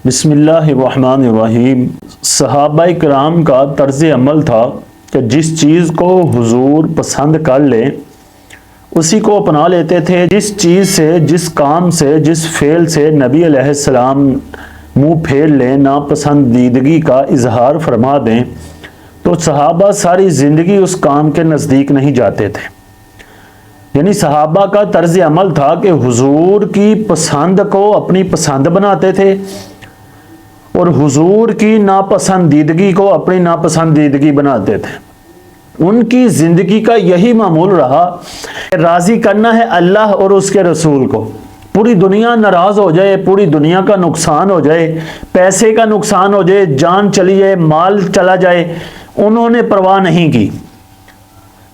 بسم اللہ الرحمن الرحیم۔ صحابہ کرام کا طرز عمل تھا کہ جس چیز کو حضور پسند کر لیں اسی کو اپنا لیتے تھے۔ جس چیز سے، جس کام سے، جس فعل سے نبی علیہ السلام منہ پھیر لیں، ناپسندیدگی کا اظہار فرما دیں تو صحابہ ساری زندگی اس کام کے نزدیک نہیں جاتے تھے۔ یعنی صحابہ کا طرز عمل تھا کہ حضور کی پسند کو اپنی پسند بناتے تھے اور حضور کی ناپسندیدگی کو اپنی ناپسندیدگی بناتے تھے۔ ان کی زندگی کا یہی معمول رہا کہ راضی کرنا ہے اللہ اور اس کے رسول کو۔ پوری دنیا ناراض ہو جائے، پوری دنیا کا نقصان ہو جائے، پیسے کا نقصان ہو جائے، جان چلی جائے، مال چلا جائے، انہوں نے پرواہ نہیں کی۔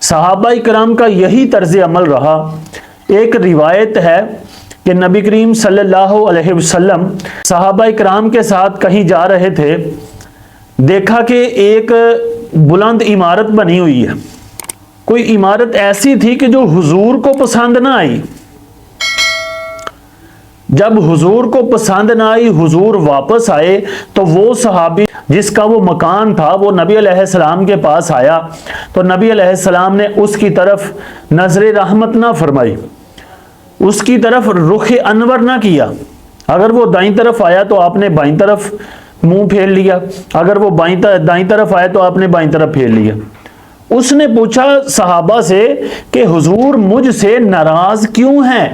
صحابہ کرام کا یہی طرز عمل رہا۔ ایک روایت ہے کہ نبی کریم صلی اللہ علیہ وسلم صحابہ کرام کے ساتھ کہیں جا رہے تھے، دیکھا کہ ایک بلند عمارت بنی ہوئی ہے۔ کوئی عمارت ایسی تھی کہ جو حضور کو پسند نہ آئی۔ جب حضور کو پسند نہ آئی، حضور واپس آئے تو وہ صحابی جس کا وہ مکان تھا وہ نبی علیہ السلام کے پاس آیا تو نبی علیہ السلام نے اس کی طرف نظر رحمت نہ فرمائی، اس کی طرف رخ انور نہ کیا۔ اگر وہ دائیں طرف آیا تو آپ نے بائیں طرف منہ پھیر لیا، اگر وہ دائیں طرف آیا تو آپ نے بائیں طرف پھیر لیا۔ اس نے پوچھا صحابہ سے کہ حضور مجھ سے ناراض کیوں ہیں؟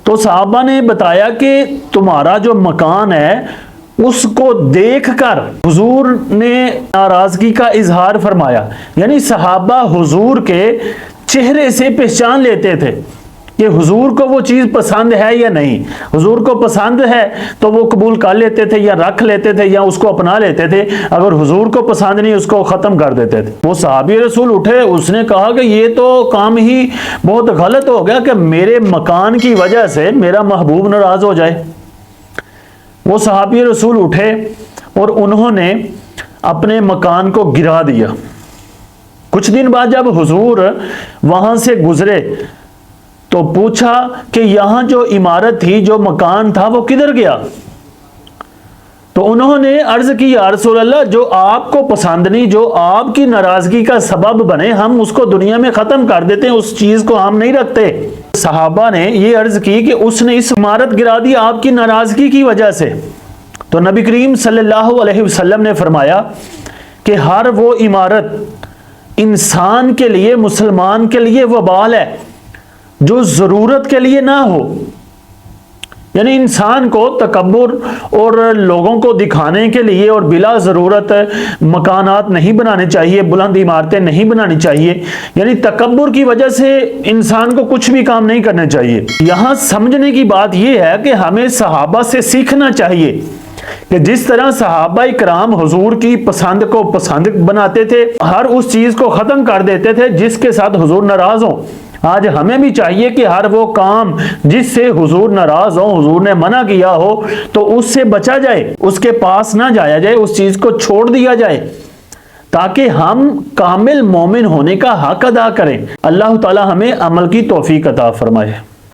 تو صحابہ نے بتایا کہ تمہارا جو مکان ہے اس کو دیکھ کر حضور نے ناراضگی کا اظہار فرمایا۔ یعنی صحابہ حضور کے چہرے سے پہچان لیتے تھے کہ حضور کو وہ چیز پسند ہے یا نہیں۔ حضور کو پسند ہے تو وہ قبول کر لیتے تھے یا رکھ لیتے تھے یا اس کو اپنا لیتے تھے، اگر حضور کو پسند نہیں اس کو ختم کر دیتے تھے۔ وہ صحابی رسول اٹھے، اس نے کہا کہ یہ تو کام ہی بہت غلط ہو گیا کہ میرے مکان کی وجہ سے میرا محبوب ناراض ہو جائے۔ وہ صحابی رسول اٹھے اور انہوں نے اپنے مکان کو گرا دیا۔ کچھ دن بعد جب حضور وہاں سے گزرے تو پوچھا کہ یہاں جو عمارت تھی، جو مکان تھا، وہ کدھر گیا؟ تو انہوں نے عرض کی یا رسول اللہ، جو آپ کو پسند نہیں، جو آپ کی ناراضگی کا سبب بنے، ہم اس کو دنیا میں ختم کر دیتے ہیں، اس چیز کو ہم نہیں رکھتے۔ صحابہ نے یہ عرض کی کہ اس نے اس عمارت گرا دی آپ کی ناراضگی کی وجہ سے۔ تو نبی کریم صلی اللہ علیہ وسلم نے فرمایا کہ ہر وہ عمارت انسان کے لیے، مسلمان کے لیے وبال ہے جو ضرورت کے لیے نہ ہو۔ یعنی انسان کو تکبر اور لوگوں کو دکھانے کے لیے اور بلا ضرورت مکانات نہیں بنانے چاہیے، بلند عمارتیں نہیں بنانی چاہیے۔ یعنی تکبر کی وجہ سے انسان کو کچھ بھی کام نہیں کرنا چاہیے۔ یہاں سمجھنے کی بات یہ ہے کہ ہمیں صحابہ سے سیکھنا چاہیے کہ جس طرح صحابہ کرام حضور کی پسند کو پسند بناتے تھے، ہر اس چیز کو ختم کر دیتے تھے جس کے ساتھ حضور ناراض ہوں۔ آج ہمیں بھی چاہیے کہ ہر وہ کام جس سے حضور ناراض ہو، حضور نے منع کیا ہو، تو اس سے بچا جائے، اس کے پاس نہ جایا جائے، اس چیز کو چھوڑ دیا جائے تاکہ ہم کامل مومن ہونے کا حق ادا کریں۔ اللہ تعالی ہمیں عمل کی توفیق عطا فرمائے۔